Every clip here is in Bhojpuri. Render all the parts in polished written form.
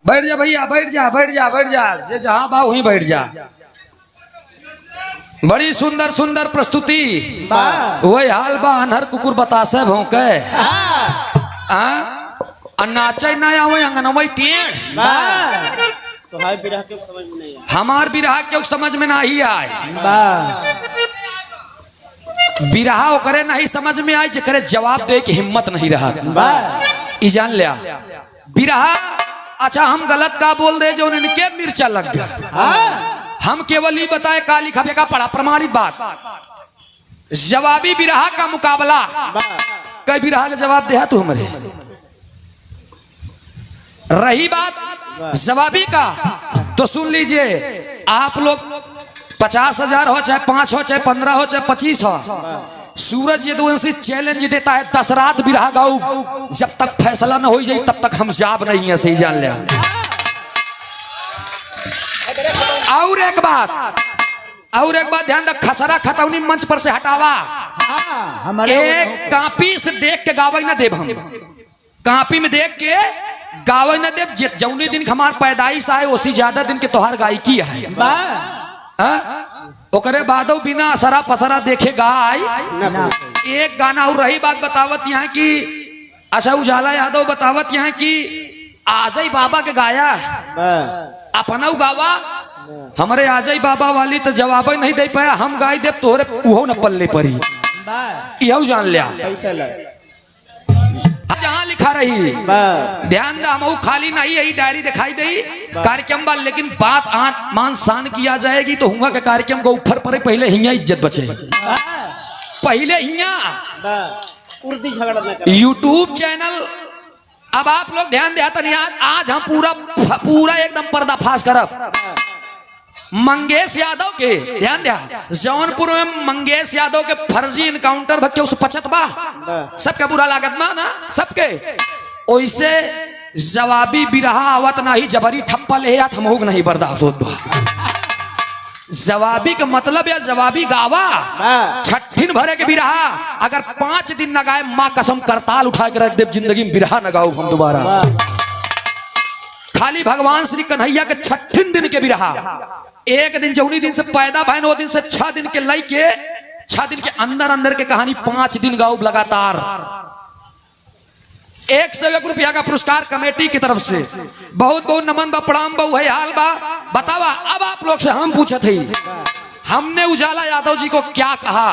बैठ जा भैया, बैठ जा बैठ जा बैठ जा, से जहां बा वहीं बैठ जा। बड़ी सुंदर सुंदर प्रस्तुति, वही हाल बा अनहर कुकुर बतासे भौंके नाचे ना आवे अंगनवई टेढ़। तो हाय बिरहा के समझ में नहीं आया, हमार बिरहा के समझ में नहीं आए, बिरहा ओकरे नहीं समझ में आई जकरे जवाब दे के हिम्मत नहीं रहा। ई जान लिया बिरहा। अच्छा हम गलत का बोल दे जो इनके मिर्चा लग गया। हम केवल ही बताए का लिखा बेका पढ़ा, प्रमाणित बात। जवाबी बिरहा का मुकाबला, कई बिरहा का जवाब दे तू हमारे। रही बात जवाबी का तो सुन लीजिए आप लोग, 50,000 हो चाहे 5 हो चाहे 15 हो चाहे 25 हो, सूरज यदुवंशी चैलेंज देता है 10 रात बिरहा गाऊ, जब तक फैसला न हो जाए तब तक हम जाब नहीं है। सही जान लिया। और एक बात ध्यान रख, खसरा खतौनी मंच पर से हटावा। एक कापी से देख के गावे न देव, हम कापी में देख के गावे न देव। जौनी दिन हमार पैदाइश आए उसी ज्यादा दिन के तोहार गायकी है। ओकरे बादो बिना असरा पसरा देखे गाय एक गाना। और रही बात बतावत यहाँ की, अच्छा उजाला यादव बतावत यहाँ की आजई बाबा के गाया अपना गावा, हमारे आजई बाबा वाली तो जवाब नहीं दे पाया। हम गाय दे तोहरे उहो न पल्ले परी, यह जान लिया। जहाँ लिखा रही ध्यान दा, हम खाली नहीं यही डायरी दिखाई दे कार्यक्रम बा, लेकिन बात मान शान किया जाएगी तो हुआ के कार्यक्रम को ऊपर पर पहले हिया इज्जत बचे, पहले हिया उर्दी झगड़ा न कर। यूट्यूब चैनल अब आप लोग ध्यान देता नहीं, आज हम पूरा एकदम पर्दाफाश करब। मंगेश यादव के ध्यान दिया, जौनपुर में मंगेश यादव के फर्जी इनकाउंटर भक्के उस पचत बा, सबके बुरा लागत बा ना सबके। ओइसे जवाबी बिरहा आवत नहीं, जबरी ठप्पा ले आत हमहुक नहीं बर्दाश्त होत बा। जवाबी का मतलब या जवाबी गावा छठिन भरे के बिरहा, अगर 5 दिन न गाए माँ कसम करताल उठा के रख दे, जिंदगी में बिरहा न गाऊ हम दोबारा। खाली भगवान श्री कन्हैया के छठिन दिन के बिरहा, एक दिन जौनी दिन से पैदा भैन वो दिन से 6 दिन के लई के 6 दिन के अंदर अंदर के कहानी 5 दिन गाओ लगातार। 101 रुपया का पुरस्कार कमेटी की तरफ से, बहुत बहुत नमन बा, प्रणाम बा, है हाल बा। बतावा अब आप लोग से हम पूछे थे, हमने उजाला यादव जी को क्या कहा?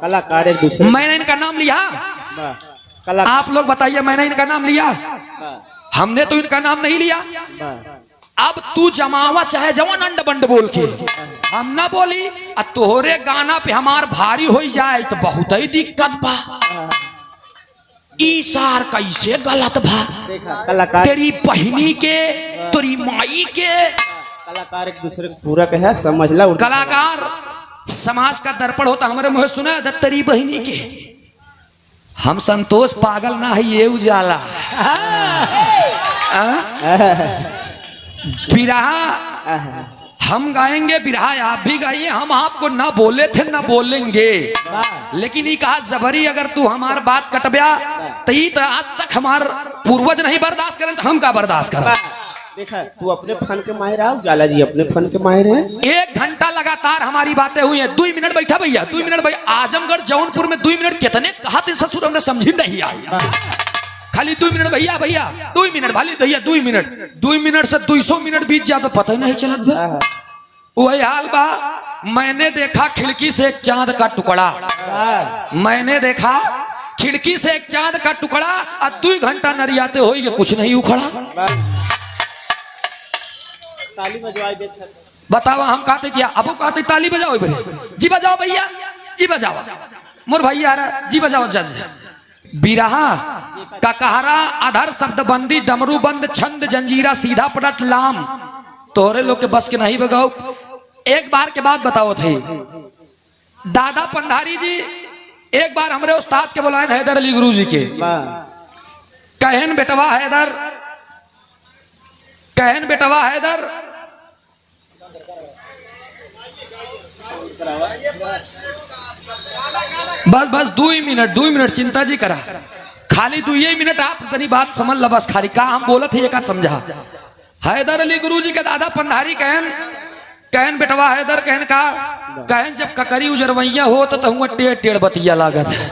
कलाकार एक दूसरे, मैंने इनका नाम लिया, आप लोग बताइए मैंने इनका नाम लिया? हमने तो इनका नाम नहीं लिया। अब तू जमावा चाहे जवान अंड बंड बोल के, हम ना बोली आ तोहरे गाना पे हमार भारी हो जाए तो बहुत ही दिक्कत बा। ई सार कैसे गलत बा, तेरी बहनी के तेरी माई के। कलाकार एक दूसरे को पूरा कहे समझ ला। कलाकार समाज का दर्पण होता, हमारे मुँह सुना तेरी बहनी के। हम संतोष पागल ना है ये उजाला। बिरहा हम गाएंगे, बिरहा आप भी गाइए, हम आपको ना बोले थे ना बोलेंगे, लेकिन ये कहा जबरी अगर तू हमार बात कटब्या तो आज तक हमार पूर्वज नहीं बर्दाश्त करें तो हम का बर्दाश्त करें। देखा तू अपने फन के माहिर है, उजाला जी अपने फन के माहिर है। 1 घंटा लगातार हमारी बातें हुई हैं। 2 मिनट बैठा भैया, 2 मिनट भैया। आजमगढ़ जौनपुर में 2 मिनट कितने कहा थे ससुर, हमने समझी नहीं आई। खाली 2 मिनट भैया, 2 मिनट भाली भैया, 2 मिनट से 200 मिनट बीत जाए तो पता ही नहीं चलत। वही हाल बा। मैंने देखा खिड़की से एक चांद का टुकड़ा, मैंने देखा खिड़की से एक चांद का टुकड़ा, और 2 घंटा नरियाते हो कुछ नहीं उखड़ा। ताली बजवाई देते, बतावा हम कहते किया, अब कहते ताली बजाओ जी, बजाओ भैया जी, बजाओ मोर भैया जी, बजाओ जज। बिरहा का कहरा अधर शब्द बंदी, डमरू बंद छंद जंजीरा, सीधा पटट लाम, तोहरे लोग के बस के नहीं बगाओ। एक बार के बाद बताओ थे दादा पंडारी जी, एक बार हमारे उस्ताद के बुलाए हैदर अली गुरु जी के, कहन बेटवा हैदर, कहन बेटवा हैदर, बस 2 मिनट चिंता जी करा, खाली 2 मिनट आप तनी बात समझ ला बस। खाली का हम बोलत है एक समझा, हैदर अली गुरुजी के दादा पंधारी कहन कहन बेटवा हैदर कहन का कहन जब ककरी उजरवैया हो तो तहुआ टेढ़ टेढ़ बतिया लागत है।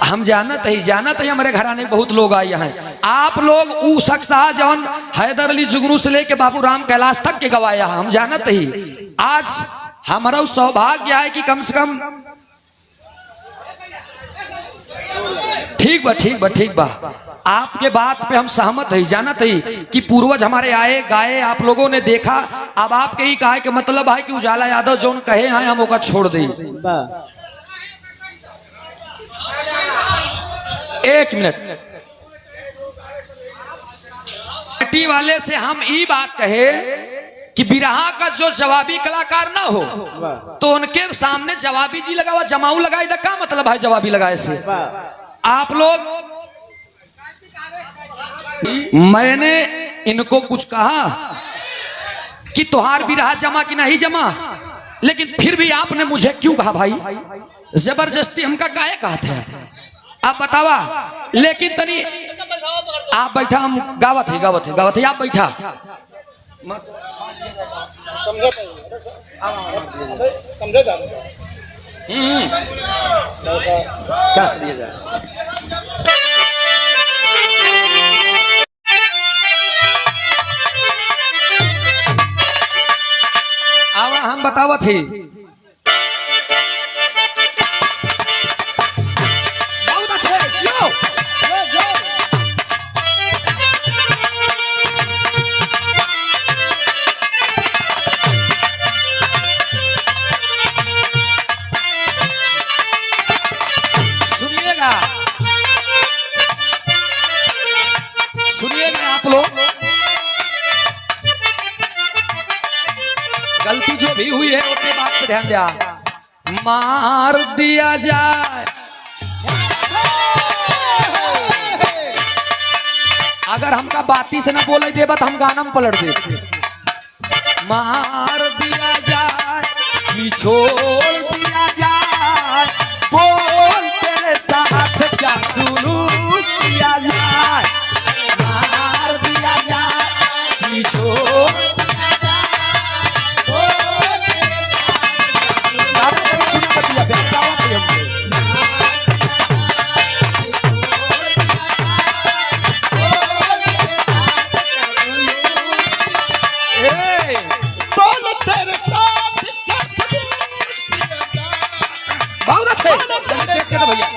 हम जानत ही हमारे घराने के बहुत लोग आए हैं। आप लोग ऊ शख्स जौन हैदर अली जुगनू से लेके बाबू राम कैलाश तक के गवाया हम जानत ही। आज हमारा सौभाग्य है कि कम से कम ठीक बा आपके बात पे हम सहमत है। जानत है कि पूर्वज हमारे आए गाए आप लोगों ने देखा। अब आपके ही कहा के मतलब है कि उजाला यादव जौन कहे हैं हम ओका छोड़ दे। एक मिनट टी वाले से हम ये बात कहे कि बिरहा का जो जवाबी कलाकार ना हो तो उनके सामने जवाबी जी लगा हुआ जमाऊ लगाए था। क्या मतलब है जवाबी लगाए से? आप लोग मैंने इनको कुछ कहा कि तुहार बिरहा जमा कि नहीं जमा, लेकिन फिर भी आपने मुझे क्यों कहा भाई? जबरदस्ती हमका काहे कहते हैं आप बतावा। लेकिन तनी आप बैठा हम गावत है आप बैठा आवा हम बतावत ही। बहुत अच्छे जियो सुनिएगा आप लोग। गलती जो भी हुई है उसके बात पे ध्यान दिया। मार दिया जाए अगर हमका बाती से ना बोले देबा तो हम गाना में पलट दे। मार दिया जाए कि छोड़ दिया जाए, बोल तेरे साथ क्या सुलूक किया जाए। मार दिया जाए कि छोड़ बहुत अच्छे भैया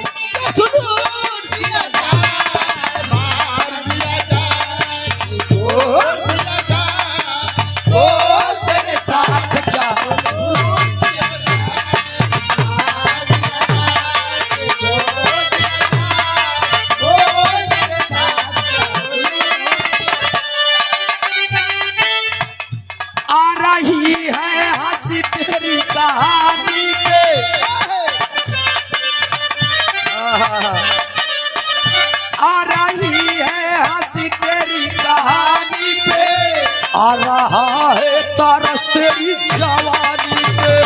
आ रही है हंसी तेरी कहानी पे, आ रही है हंसी तेरी कहानी पे, आ रहा है तरस तेरी जवानी पे।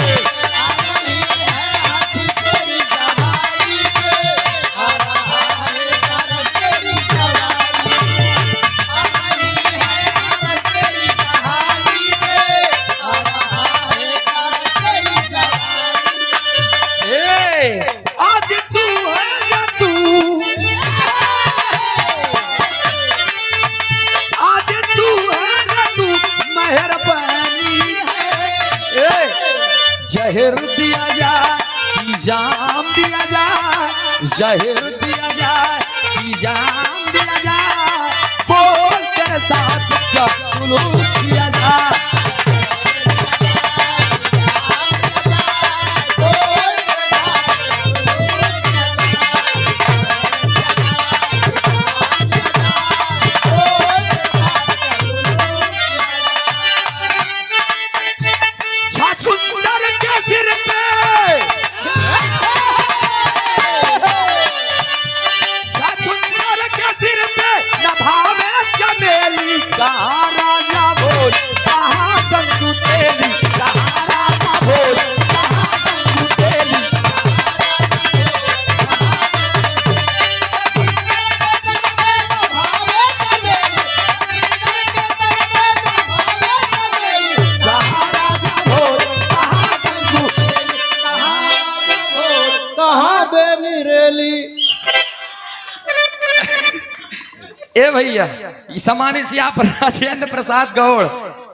आज तू है ना तू, आज तू है ना तू मेहरबानी है। जहर दिया जाए कि जाम दिया जाए, जहर दिया जाए कि जाम दिया जाए, बोल के साथ क्या सुलूक किया जाए। छाछुंदर के सिर पे, छाछुंदर के सिर पे नभावे चमेली का राजा वो। बेनिरेली। ए भैया सामान्य सिया राजेंद्र प्रसाद गौड़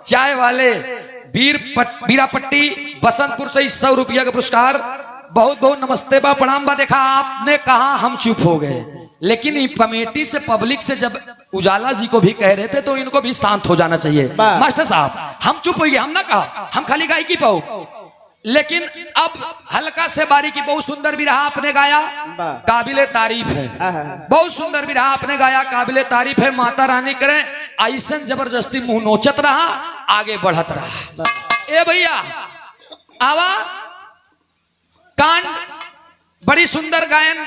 चाय वाले बीरापट्टी बसंतपुर से 100 रुपया का पुरस्कार। बहुत बहुत नमस्ते बा, प्रणाम बा। देखा आपने कहा हम चुप हो गए, लेकिन कमेटी से पब्लिक से जब उजाला जी को भी कह रहे थे तो इनको भी शांत हो जाना चाहिए। मास्टर साहब हम चुप हो गए, हम ना कहा, हम खाली गायकी पाओ। लेकिन अब हल्का से बारीकी, बहुत सुंदर बिरहा आपने गाया, काबिले तारीफ है। बहुत सुंदर बिरहा आपने गाया, काबिले तारीफ है। माता रानी करें ऐसन जबरदस्ती मुंह नोचत रहा, आगे बढ़त रहा। ए भैया आवा कांड बड़ी सुंदर गायन।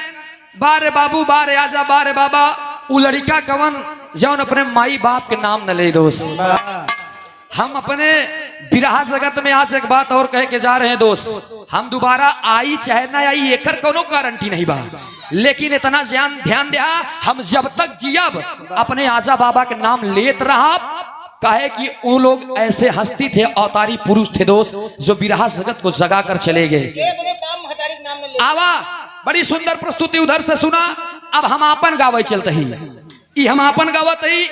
बारे बाबू बारे आजा बारे बाबा, उ लड़का कवन जौन अपने माई बाप के नाम न ले दोस्त। हम अपने बिरहा जगत में आज एक बात और कह के जा रहे हैं दोस्त, हम दोबारा आई चाहे ना आई एकर कोनो गारंटी नहीं बा, लेकिन इतना ध्यान दिया हम जब तक जियब अपने आजा बाबा के नाम लेत रहा। कहे कि वो लोग ऐसे हस्ती थे, अवतारी पुरुष थे दोस्त, जो बिरहा जगत को जगा कर चले गए। आवा बड़ी सुंदर प्रस्तुति उधर से सुना। अब हम आपन गावे चलते ही, हम आपन गावत ही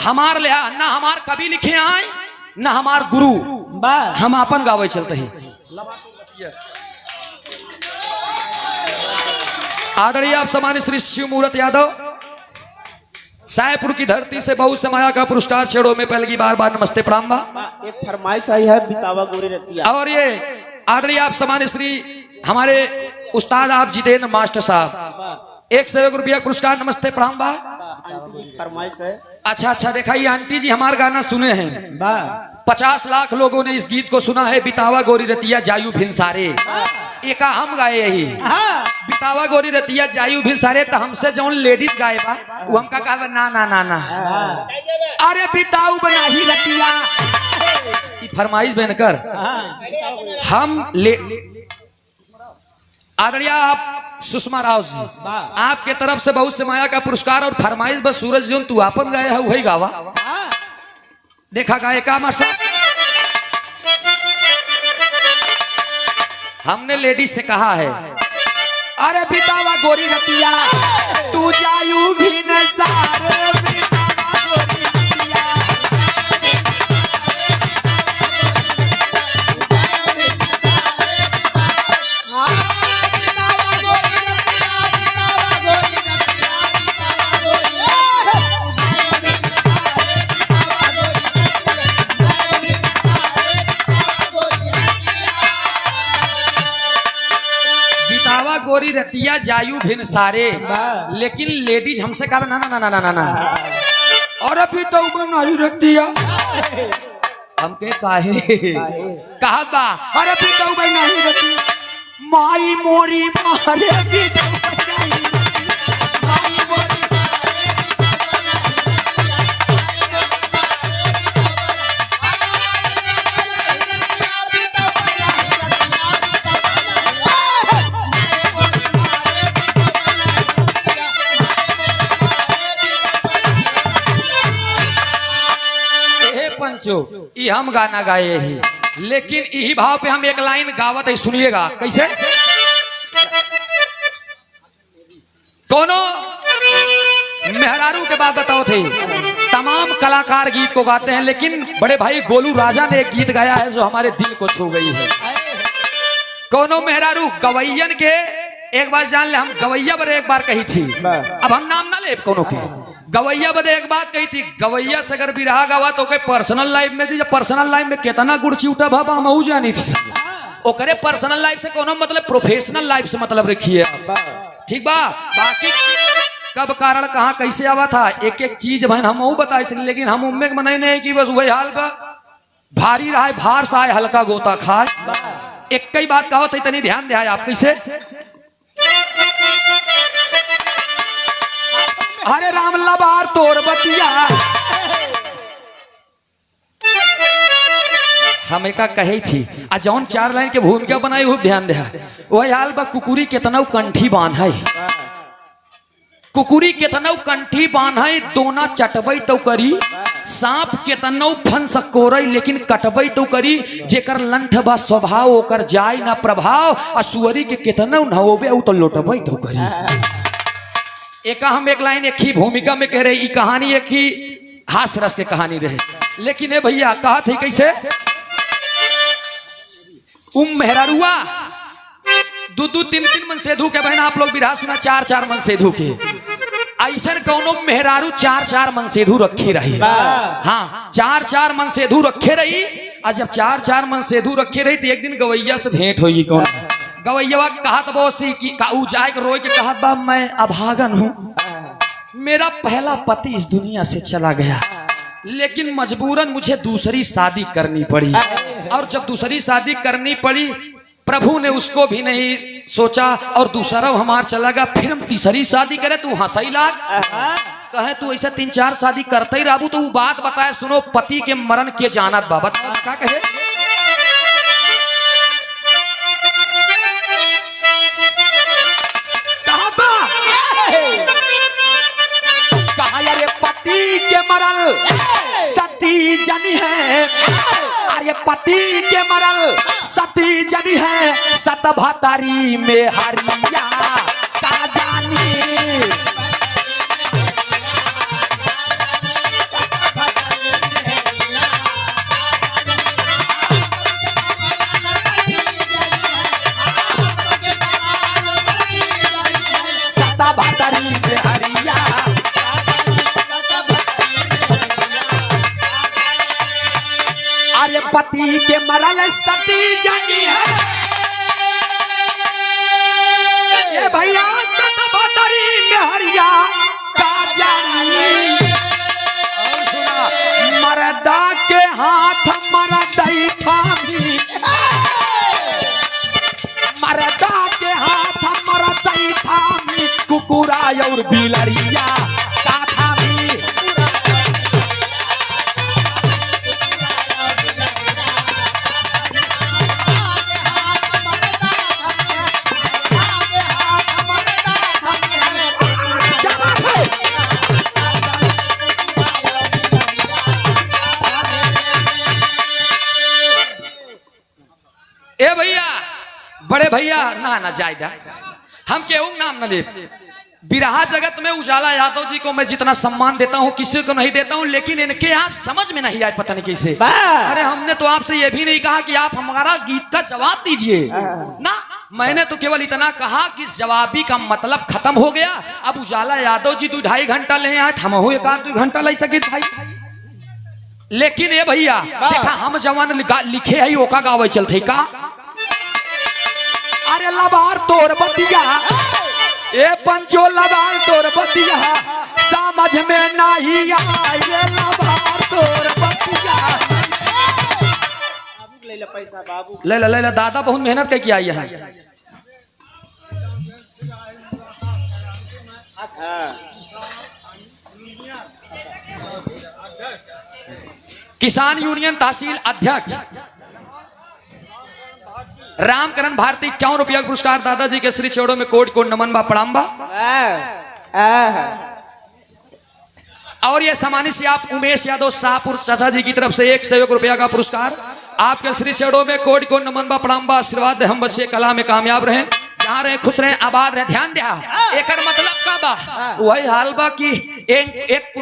हमार ले ना हमार कवि लिखे आए ना हमार गुरु, हम आपन गावे चलते ही। आदरणीय आप सम्मानित श्री शिव मूर्त यादव सायपुर की धरती से बहुत से माया का पुरस्कार छेड़ो में पहले की बार बार नमस्ते प्रणाम बा। एक फरमाइश आई है बितावा गोरी रतिया। और ये आदरणीय आप सम्मानित श्री हमारे उस्ताद आप जितेंद्र मास्टर साहब 101 रुपया पुरस्कार नमस्ते प्रणाम बा। फरमाइश है। अच्छा देखा ये आंटी जी हमारे गाना सुने हैं, 50 लाख लोगों ने इस गीत को सुना है। बितावा गोरी रतिया जायू भिनसारे, एक हम गाए यही बितावा गोरी रतिया जायू भिनसारे। तो हमसे जो लेडीज गाए बा वो हमका कहा ना ना ना ना, अरे बिताऊ बना ही रतिया। फरमाइश बनकर हम ले आदरणीय आप सुषमा राव जी आपके तरफ से बहुत से माया का पुरस्कार और फरमाइश बस सूरज जो तू आपन गाए है वही गावा। देखा गाय का मसा हमने लेडीज से कहा है, अरे बितावा गोरी रतिया तू जायू भी न सारे बितावा गोरी रतिया। गोरी रतिया जायू भिनसारे, लेकिन लेडीज हमसे कहा ना ना ना ना ना ना, और अभी तो नहीं रतिया हमके काहे कहा बा, और अभी तो नहीं रतिया माई मोरी मारे भी तो ई हम गाना गाए ही, लेकिन यही भाव पे हम एक लाइन गावत है, सुनिएगा कैसे। कोनो मेहरारू के बात बताओ थे, तमाम कलाकार गीत को गाते हैं, लेकिन बड़े भाई गोलू राजा ने एक गीत गाया है जो हमारे दिल को छू गई है। कोनो मेहरारू गवैयन के एक बार जान ले, हम गवैया बड़े एक बार कही थी, अब हम नाम ना ले कोनो के, गवैया बदे एक बात कही थी, गवैया से अगर बिरहा गावा तो पर्सनल लाइफ में दी, पर्सनल लाइफ में कितना गुड़ चिउटा भाबा हम जानी थी, ओकरे पर्सनल लाइफ से कोनो मतलब प्रोफेशनल लाइफ से मतलब रखिए, ठीक बा। बाकी कब कारण कहाँ कैसे आवा था एक एक चीज बहन हम बताए, लेकिन हम उम्मे के मनाई नहीं कि बस वही हाल बा, भारी रहा भार सा हल्का गोता खाए। एक कई बात कहो तो इतनी ध्यान दे आप कैसे, अरे राम लबार तोर बतिया हमें का कही थी, आ जौन 4 लाइन के भूमिका बनाई हो ध्यान दे, वही हाल बा। कुकुरी केतना कंठी बांध है, कुकुरी केतना कंठी बांध है, दोना चटबई तो करी सांप केतनो फन सकोरई लेकिन कटबई तो करी, जेकर लंठ बा स्वभाव ओकर जाय ना प्रभाव, असुअरी के केतनो नहोबे उ तो लोटबई तो करी। एक हम एक लाइन एक ही भूमिका में कह रहे, ई कहानी एक ही हास रस के कहानी रहे, लेकिन ए भैया कहा थे कैसे मेहरारुआ दू दू तीन तीन मन सेधु के बहन, आप लोग बिरहा सुना चार चार मन सेधु के, ऐसा कौनो मेहरारू चार चार मन सेधु रखी रही। हाँ, चार चार मन सेधु रखे रही, और जब चार चार मन सेधु रखे रही तो एक दिन गवैया से भेंट होगी। कौन गवैया कहत बोसी की जाए के रोए के कहत बा मैं अभागन हूँ, मेरा पहला पति इस दुनिया से चला गया, लेकिन मजबूरन मुझे दूसरी शादी करनी पड़ी, और जब दूसरी शादी करनी पड़ी प्रभु ने उसको भी नहीं सोचा और दूसरा हमार चला गया, फिर हम तीसरी शादी करे तू हंसई लाग कहे तू ऐसा तीन चार शादी करते ही राबू, तो वो बात बताए सुनो पति के मरण के जानत बा, बताओ क्या कहे। कहा यारे पति के मरण सती जनी है, अरे पति के मरण सती जनी है, सत भतारी में हरिया का जानी। सत भतारी में हरिया, अरे पति के मरल सती जनी है, ये भैया सत भतारी में हरिया का जानी। और सुना मरदा के हाथ मरदई थामी, मरदा के हाथ मरदई थामी, कुकुरा और बिलरिया का थामी। ए भैया बड़े भैया ना ना जायदा हम केहू नाम न ले, बिरहा जगत में उजाला यादव जी को मैं जितना सम्मान देता हूँ किसी को नहीं देता हूँ, लेकिन इनके यहाँ समझ में नहीं आए पता नहीं कैसे। अरे हमने तो आपसे ये भी नहीं कहा कि आप हमारा गीत का जवाब दीजिए ना, मैंने तो केवल इतना कहा कि जवाबी का मतलब खत्म हो गया। अब उजाला यादव जी 2-2.5 घंटा ले आए, हम हो 1-2 घंटा ले सके भाई, लेकिन ये भैया देखा हम जवान लिखे है ओका गावे चलते का। अरे लबार तोर बतिया ए पंचो लबार तोर बतिया, समझ में नहीं आए लबार तोर बतिया। ले ले पैसा बाबू, ले ले दादा बहुत मेहनत करके आई है। किसान यूनियन तहसील अध्यक्ष रामकरण भारती 51 रुपया पुरस्कार दादाजी के श्री चौड़ों में कोट कोट नमन बा प्रणाम बा। और ये सम्मानित से आप उमेश यादव शाहपुर चाचा जी की तरफ से 101 रुपया का पुरस्कार आपके श्री चौड़ों में कोट कोट नमन बा प्रणाम बा। आशीर्वाद हम बच्चे कला में कामयाब रहे, जहाँ रहे खुश रहे आबाद रहे। ध्यान दिया एकर मतलब का बा वही हाल बा कि एक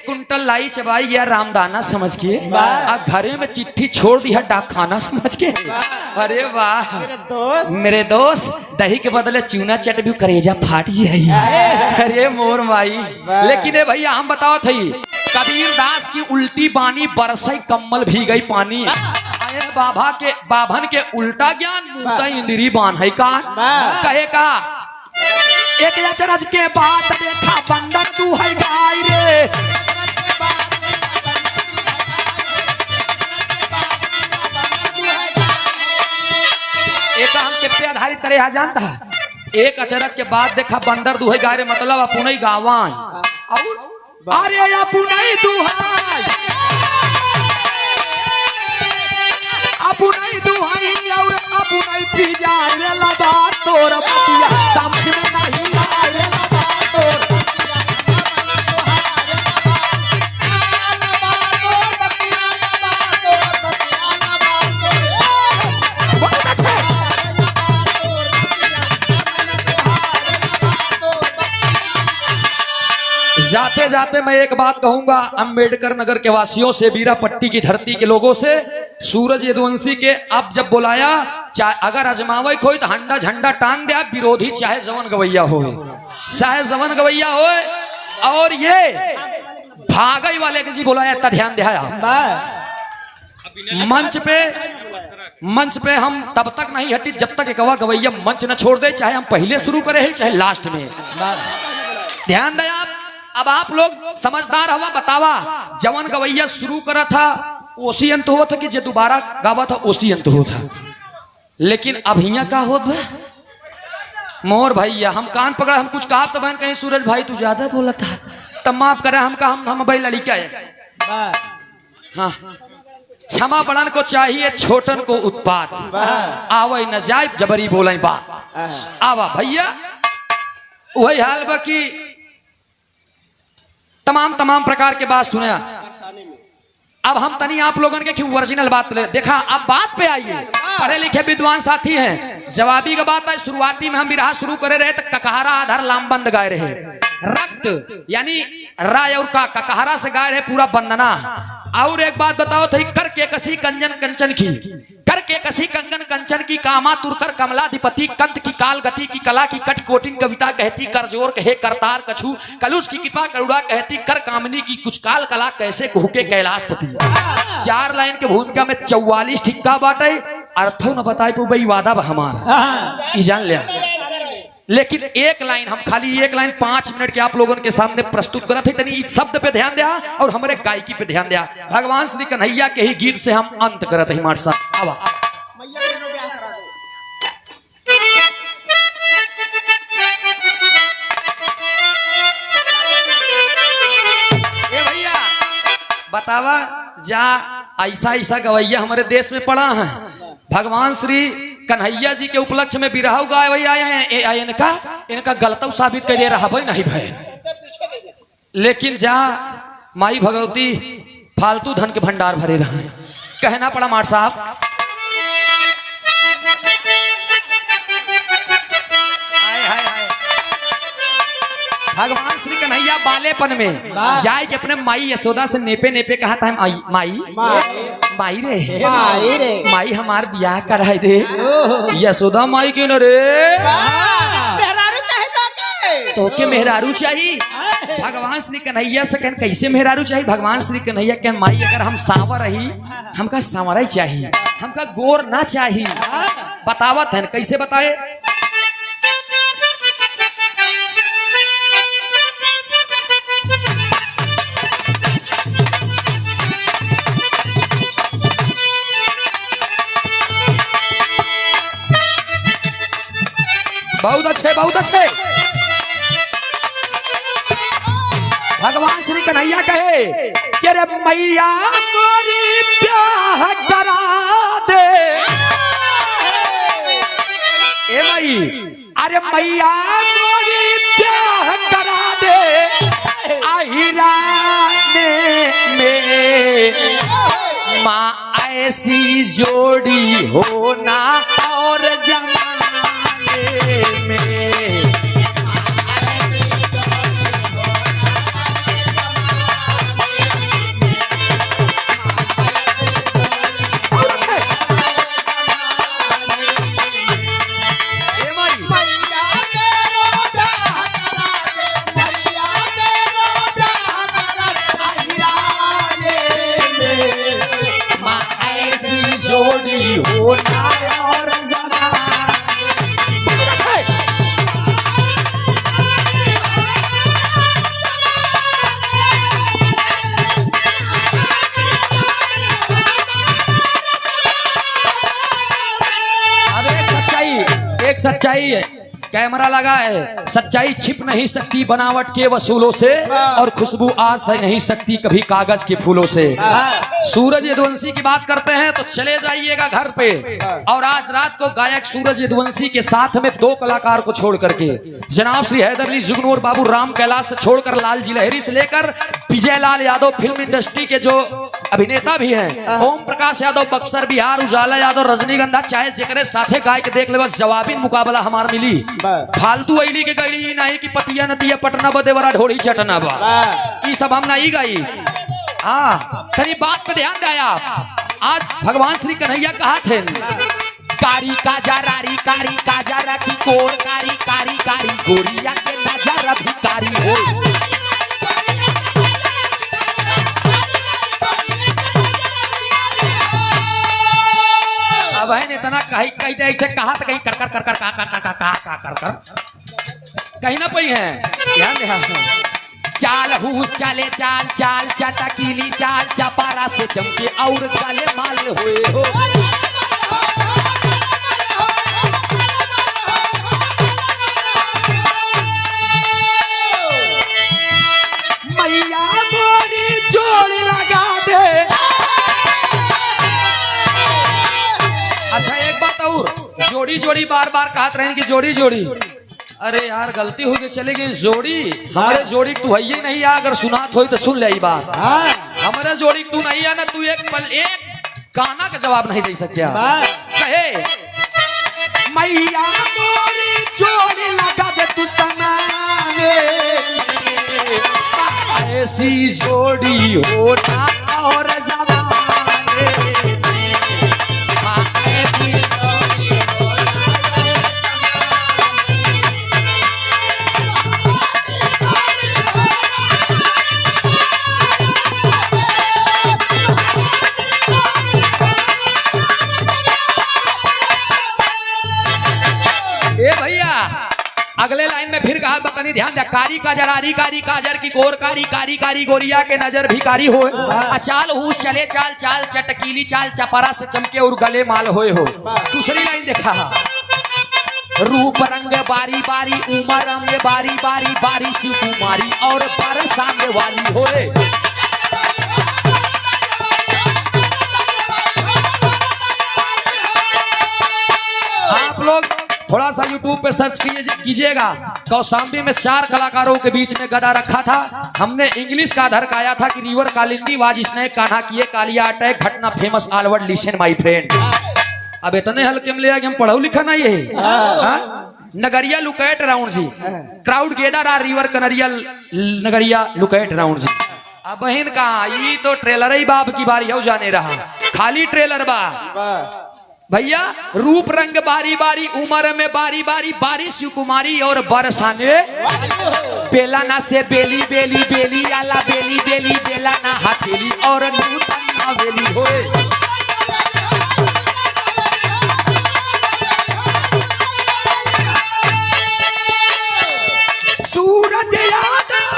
कुंटल लाई चबाई गया रामदाना समझ के, घरे में चिट्ठी छोड़ दिया डाक खाना समझ के। अरे वाह मेरे दोस्त दही के बदले चूना चट भी करेजा फाट जाए। अरे मोर माई, लेकिन भैया हम बताओ थी कबीर दास की उल्टी बानी बरसई कम्मल भी गई पानी। बाभन के उल्टा ज्ञान मुद्दा इंद्री बान है का कहे का। एक अचरज के बात देखा बंदर तू है गाय रे, एक हम के पे आधारित करे आ जानता है। एक अचरज के बाद देखा बंदर दुहे गाय रे, मतलब अपुनई गावा और अरे अपुनई दुहाई अपुनई दुहाई और अपुनई पिजार रे लबा तोर बतिया समझ में नहीं आए लबा तोर। जाते जाते मैं एक बात कहूंगा अंबेडकर नगर के वासियों से, बीरापट्टी की धरती के लोगों से, सूरज यदुवंशी के अब जब बुलाया, अगर अजमावक हो तो हंडा झंडा टांग दिया, विरोधी चाहे जवन गवैया हो, चाहे जवन गवैया हो। और ये भागई वाले के जी बुलाया इतना ध्यान दिया। मंच पे हम तब तक नहीं हटी जब तक एक गवैया मंच न छोड़ दे, चाहे हम पहले शुरू करे चाहे लास्ट में। ध्यान दे आप। अब आप लोग समझदार हवा, बतावा जवन गवैया शुरू करा था ओसी अंत हो था कि जो दोबारा गावा था ओसी अंत हो था। लेकिन अब हिया का होत है मोर भैया, हम कान पकड़ा, हम कुछ कहा तो बहन कहीं सूरज भाई तू ज्यादा बोला था, तब माफ करे हमका, हम भाई लड़का है। हाँ, क्षमा बड़न को चाहिए छोटन को उत्पात, आवे न जाए जबरी बोले बात। आवा भैया वही हाल बा कि तमाम प्रकार के बात सुने। अब हम तनी आप लोगों के ओरिजिनल बात ले देखा। अब बात पे आइए, पढ़े लिखे विद्वान साथी हैं, जवाबी का बात है। शुरुआती में हम बिरहा शुरू करे रहे तो ककहरा आधार लामबंद गाए रहे, रक्त यानी राय और का ककहरा से गाए रहे पूरा वंदना। और एक बात बताओ थी, कर के कसी कंजन कंचन की, कर के कसी कंगन कंचन की, कामा तुरकर कमलाधिपति, कंत की काल गति की, कला की कट कोटिन कविता कहती, कर जोर कहे करतार कछु, कलुष की कृपा करुणा कहती, कर कामनी की कुछ काल कला कैसे कुहके कैलाशपति। 4 लाइन के भूमिका में 44 ठिक्का बाटे, अर्थों न बताए पो भाई वादा हमारा ई जान लिया। लेकिन एक लाइन, हम खाली एक लाइन 5 मिनट के आप लोगों के सामने प्रस्तुत करते थे, तनी शब्द पे ध्यान दिया और हमारे गायकी पे ध्यान दिया। भगवान श्री कन्हैया के ही गीत से हम अंत करते हैं हमारे साथ। आवा ए भैया बतावा जा, ऐसा गवैया हमारे देश में पड़ा है। भगवान श्री कन्हैया जी के उपलक्ष्य में बिरहा गाए भैया हैं, इनका गलत साबित कर दे रहा भाई नहीं भाई। लेकिन जा माई भगवती फालतू धन के भंडार भरे रहा है, कहना पड़ा मार साहब। भगवान श्री कन्हैया बालेपन में जाए के अपने माई यशोदा से नेपे नेपे कहा था, माई रे माई हमार ब्याह कराए दे। यशोदा माई क्यों न रे, मेहरारू चाहिए तो के मेहरारू चाहिए। भगवान श्री कन्हैया से कहन कैसे मेहरारू चाहिए। भगवान श्री कन्हैया कहन माई अगर हम सांवर रही, हमका सांवरा ही चाहिए, हमका गोर ना चाहिए। बतावत है कैसे बताए। बहुत अच्छे बहुत अच्छे। भगवान श्री कन्हैया कहे कि अरे मैया मोरी ब्याह करा दे, ए माई अरे मैया मोरी ब्याह करा दे, आहिराने में माँ ऐसी जोड़ी होना और जमाने में। जोड़ी होना और अब एक सच्चाई है, कैमरा लगा है, सच्चाई छिप नहीं सकती बनावट के वसूलों से, और खुशबू आ नहीं सकती कभी कागज के फूलों से। सूरज यदुवंशी की बात करते हैं तो चले जाइएगा घर पे, और आज रात को गायक सूरज यदुवंशी के साथ में 2 कलाकार को छोड़ करके, जनाब श्री हैदर अली जुगनू और बाबू राम कैलाश से छोड़कर लाल जी लहरी से लेकर विजय लाल यादव फिल्म इंडस्ट्री के जो अभिनेता भी हैं। ओम प्रकाश यादव बक्सर बिहार, उजाला यादव रजनीगंधा, चाहे जेकरे साथे गाय के देख ले जवाबी मुकाबला हमार मिली। फालतू अली के गई नहीं कि पतिया नतिया पटना बदेवरा ढोड़ी चटना बा, ये सब हम नहीं गई। हाँ तरी बात पे ध्यान दिया। आज भगवान श्री कन्हैया कहा थे कारी काजा रारी कारी काजा रखी कोर कारी कारी कारी गोरिया के नजर भिकारी हो। अब है इतना कहीं कहीं ऐसे कहा तो कहीं कर कर कर कर का कर कर कहीं ना पई है। ध्यान दे चाल हूँ चले चाल चाल चटकीली चाल चपारा से चमके और गले माल हुए हो। मैया मोरी जोड़ी लगा दे। अच्छा एक बात और, जोड़ी जोड़ी बार बार कहते रहे कि जोड़ी जोड़ी। अरे यार गलती हो गई चले गई जोड़ी। हमारे जोड़ी तू है ही नहीं आ, अगर सुनात हो तो सुन ले बात। हमारे जोड़ी तू नहीं है ना, तू एक पल एक गाना का जवाब नहीं दे सकते। कहे मैया मोरी जोड़ी लगा दे तू समाने, ऐसी जोड़ी होना और जवाने। अगले लाइन में फिर कहा बतानी ध्यान दे कारी काजर आरी कारी काजर की कोर कारी कारी कारी गोरिया के नजर भिकारी हो। अचाल हूस चले चाल चाल चटकीली चाल चपरा से चमके और गले माल होए हो। दूसरी लाइन देखा रूप रंग बारी बारी उमर में बारी बारी बारी सी कुमारी और बरसाने वाली होए। आप लोग थोड़ा सा YouTube पे सर्च कीजिएगा। कौशाम्बी में 4 कलाकारों के बीच में गदा रखा था। हमने इंग्लिश का धरकाया था कि रिवर कालिंदी वाज इसने कान्हा किए कालिया अटैक घटना फेमस ऑलवर्ड लिसन माय फ्रेंड। अब इतने हल्के में लिया कि हम पढ़ो लिखा नहीं है। नगरिया लुकैट राउंड जी क्राउड गेदर आर रिवर कनरिया नगरिया लुकैट राउंड जी। अब बहन का ये तो ट्रेलर ही बाप की बारी हो जाने रहा, खाली ट्रेलर बा भैया। रूप रंग बारी बारी उम्र में बारी बारी बारिश कुमारी और बरसाने बेला ना से बेली बेली बेली आला बेली बेली बेला ना हथेली और नूतन ना बेली होए। सूरज यादव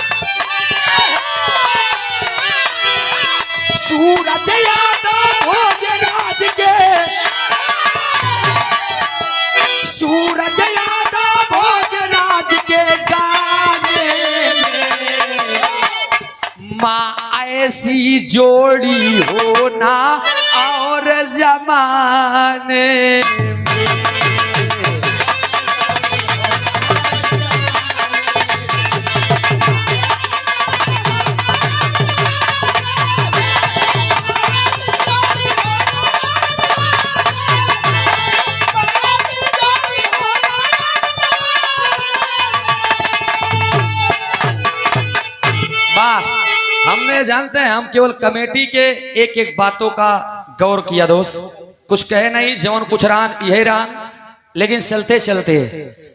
सूरज यादव भोजराज के सूरज यादव भोजराज के गाने माँ ऐसी जोड़ी होना और जमाने हमने जानते हैं। हम केवल कमेटी के एक एक बातों का गौर किया दोस्त, कुछ कहे नहीं जवन कुछ रान यही रान, लेकिन चलते चलते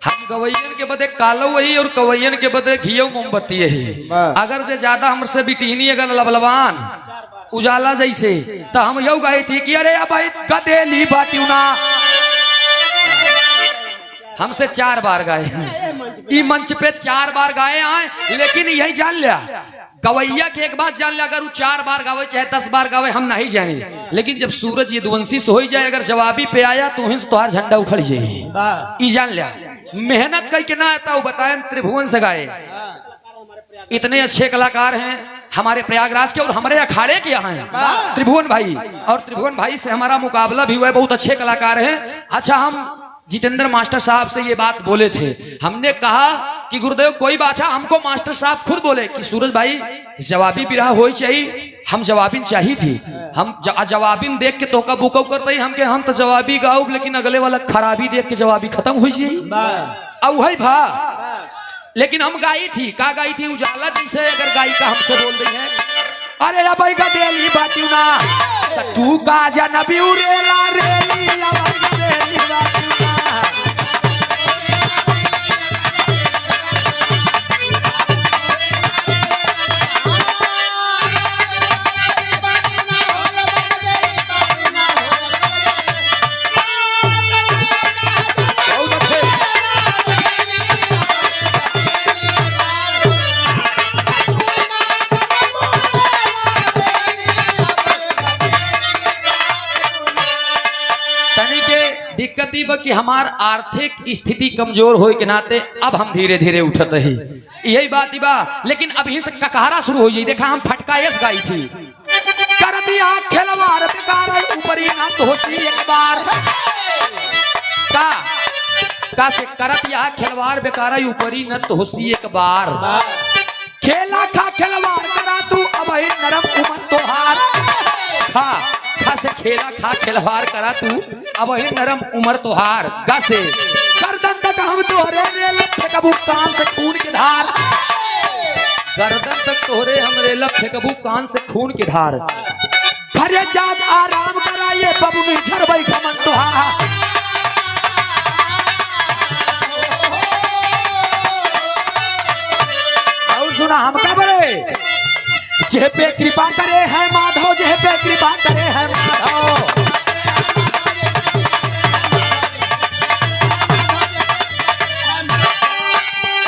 हम गवैयन के बदे कालो वही और कवैयन के बदे घियो मोमबत्ती यही। अगर से ज्यादा हमसे बिटीनी अगर लबलवान उजाला जैसे तो हम यू गई थी कि अरे भाई गदेली बाट्यूना हमसे 4 बार गाए, मंच पे 4 बार गाए आए। लेकिन यही जान लिया गवैया के एक बात जान लिया, अगर वो 4 बार गावे चाहे 10 बार गावे हम नहीं जाने, लेकिन जब सूरज यदुवंशी से हो जाए अगर जवाबी पे आया तो हिंस तोहार झंडा उखड़ जाए। जान लिया मेहनत करके ना आता वो बताए त्रिभुवन से गाए। इतने अच्छे कलाकार हैं हमारे प्रयागराज के और हमारे अखाड़े के यहाँ हैं त्रिभुवन भाई, और त्रिभुवन भाई से हमारा मुकाबला भी हुआ है। बहुत अच्छे कलाकार हैं। अच्छा हम जितेंद्र मास्टर साहब से ये बात बोले थे, हमने कहा कि गुरुदेव कोई बात है, हमको मास्टर साहब खुद बोले कि सूरज भाई जवाबी बिरहा हो चाहिए, हम जवाबिन चाहिए थी। हम जवाबिन देख के तोका बुकौ करते हमके हम तो जवाबी गाओ, लेकिन अगले वाला खराबी देख के जवाबी खत्म हो जाए। अब वही भा लेकिन हम गाई थी का गाई थी उजाला जैसे अगर गायिका हमसे बोल रही है अरे अब का देली बाटी ना तो तू का जनबी रेला रेली अब देली बाटी ना। दिक्कत कि हमार आर्थिक स्थिति कमजोर होए के नाते अब हम धीरे धीरे उठत ही यही बात बा। लेकिन अभी से ककहरा शुरू हो जाई। देखा हम फटकायस गाई थी कर दिया खिलवाड़ बेकार ऊपरी ना तो होती एक बार का से करत या खिलवाड़ बेकार ऊपरी न तो होती एक बार खेला खा खिलवाड़ करा तू अब नरम उमर तोहार खा से खेला खा खिलवाड़ करा तू अब नरम उमर तोहार गा से गर्दन तक हम तोहरे लफे कबू कान से खून की धार गर्दन तक तोहरे हमरे लफे कबू कान से खून की धार घरे जाग आराम कराइए बबुनी झरबई घमन तोहार। और सुना हम का बरे जे पे कृपा करे है माधव जे पे कृपा करे है माधव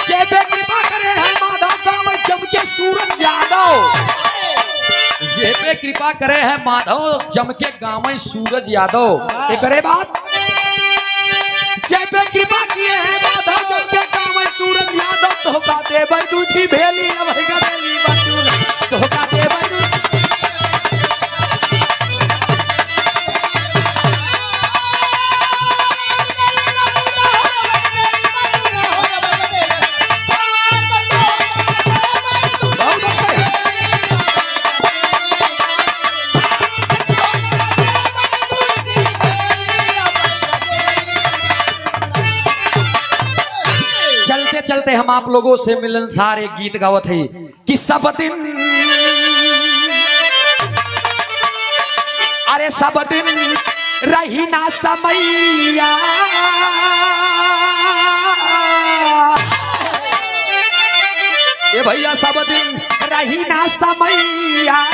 जे पे कृपा करे है माधव गाँव जम के सूरज यादव जे पे कृपा करे है माधव जम के गाँव सूरज यादव एक बात जे पे कृपा किए है माधव जम के गाँव सूरज यादव तो का दे बंदूठी भेली अब गदेली बंदूल तो का दे चलते हम आप लोगों से मिलनसार एक गीत गावत है कि सब दिन अरे सब दिन रही ना समैया ए भैया सब दिन रही ना समैया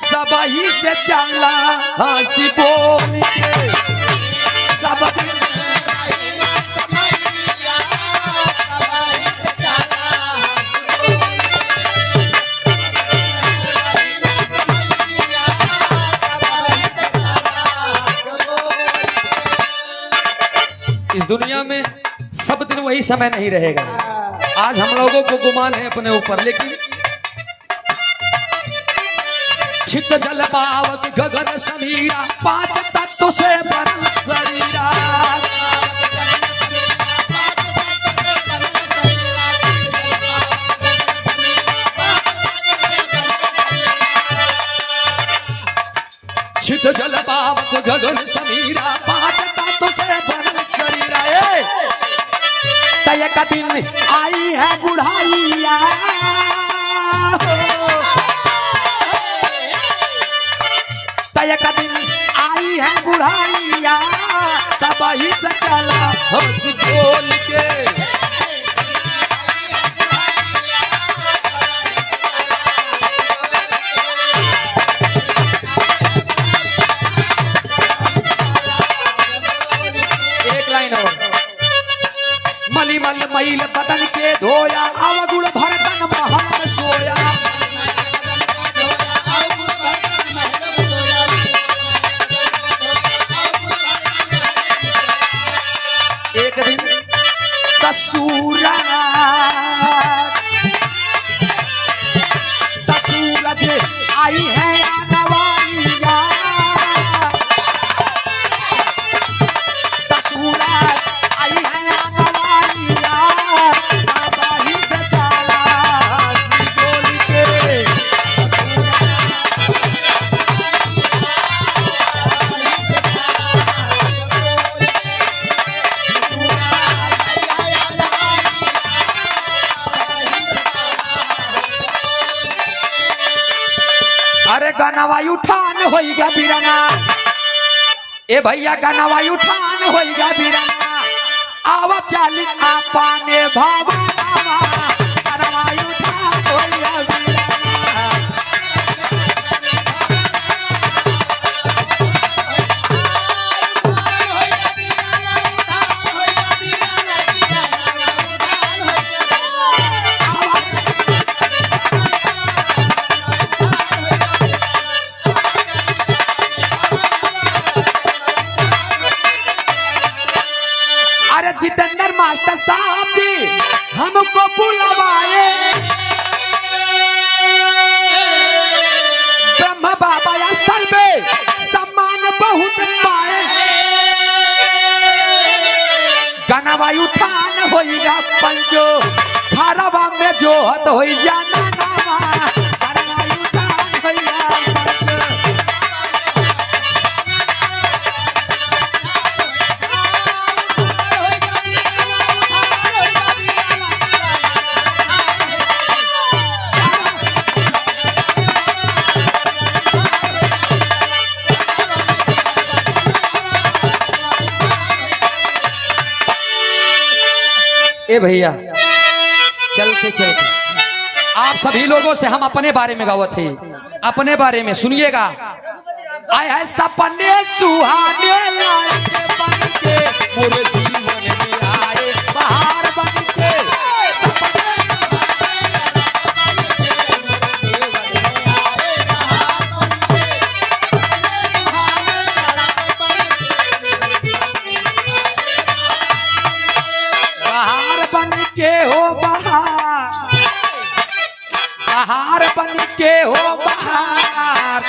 सब ही से चला हंसी बोल के सब दिन इस दुनिया में सब दिन वही समय नहीं रहेगा। आज हम लोगों को गुमान है अपने ऊपर, लेकिन छित जल पावक गगन समीरा पांच तत्व से बनल शरीरा छित जल पावक गगन समीरा पांच तत्व से बनल शरीरा तय का दिन आई है बुढ़ाइया तय का दिन आई है बुढ़ाइया सब ही से चला हंस बोल के एक लाइन और मली मल मैल बदन के धोया अवगुण भरतन महल में सोया एक दिन सूरज आई है नवाइया सूरज आई है नवाइया सब ही से गनवा उठान होइगा बीराना ए भैया गनवा उठान होइगा बीराना आवा चाली आपाने भावा गनवा उठान होइगा बीराना जितेंद्र मास्टर साहब जी हमको बुलवाए ब्रह्म बाबा स्थल पे सम्मान बहुत पाए गनवा उठान होइगा पंचो घरवा में जोहत होई जाना नामा गनवा उठान होइगा पंचो ए भैया चलते चलते आप सभी लोगों से हम अपने बारे में गावत थे अपने बारे में सुनिएगा आए है सपने सुहाने लाए बन के पूरे जीवन में आए बाहर बन के बहार बन के हो बहार